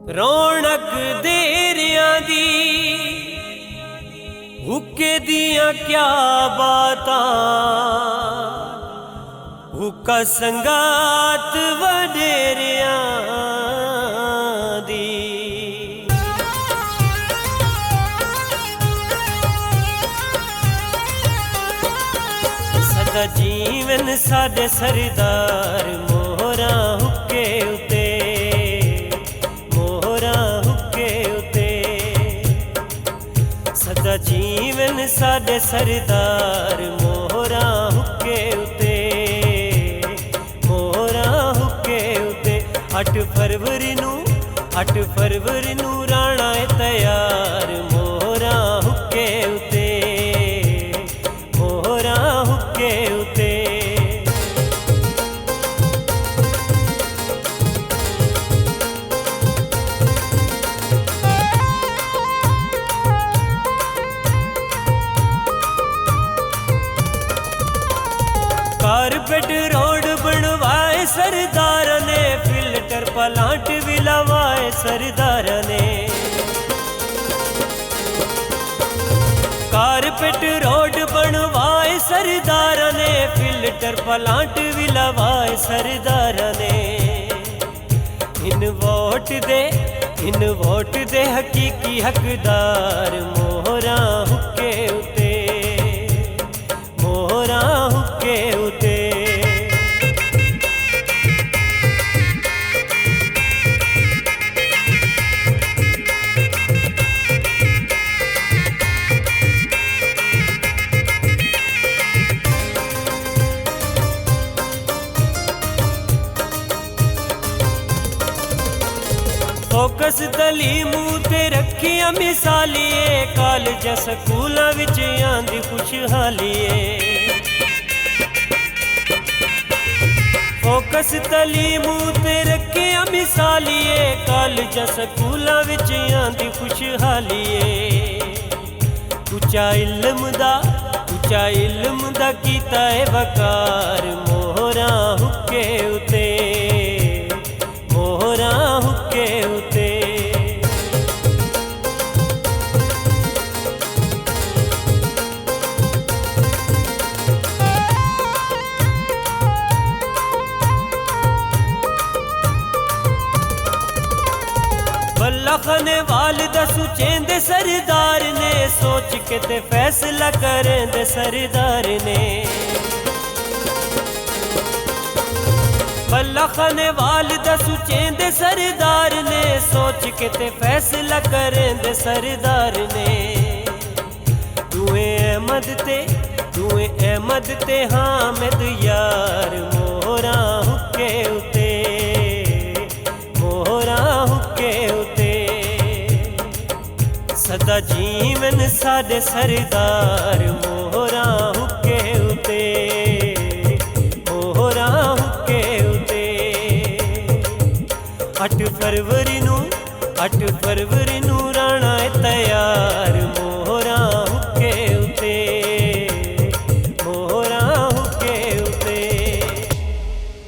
रौनक देरियां दी हुक्के दियां क्या बातां, हुक्का संगात वडेरियां दी। सदा जीवन साडे सरदार मोहरा हुक्के उते, मोहरा हुक्के उते। सदा जीवन साडे सरदार मोहरा हुक्के उते, मोहरा हुक्के उते। 8 फरवरी नू राणा है तैयार मोहरा हुक्के उते, मोहरा हुक्के उते। कारपेट रोड बनवाए सरदार ने, फिल्टर प्लांट भी लवाए सरदार ने। कारपेट रोड बनवाए सरदार ने, फिल्टर प्लांट भी लवाए सरदार ने। इन वोट दे हकीकी हकदार मोहरा हुक्के उते, मोहरा हुक्के उते। फोकस तलीमू ते रखिया मिसालिए, कालज स्कूलों विच आंदी खुशहालीए। फोकस तलीमू ते रखिया मिसालिए, कालज स्कूलों विच आंदी खुशहालीए। उच्चा इल्म दा कीता है वकार मोहरा हुक्के उते, मोहरा हुक्के उते। बल्ला खाने वालदा सुचेंदे सरदार ने, सोच के ते फैसला करेंदे सरदार ने। बल्ला खाने वालदा सुचेंदे सरदार ने, सोच के ते फैसला करेंदे सरदार ने। दुए अहमद ते हामिद यार मोहरा हुक्के उते, मोहरा हुक्के उते। सदा जीवन साडे सरदार मोहरा हुक्के उते, मोहरा हुक्के उते। 8 फरवरी नू राणा है तैयार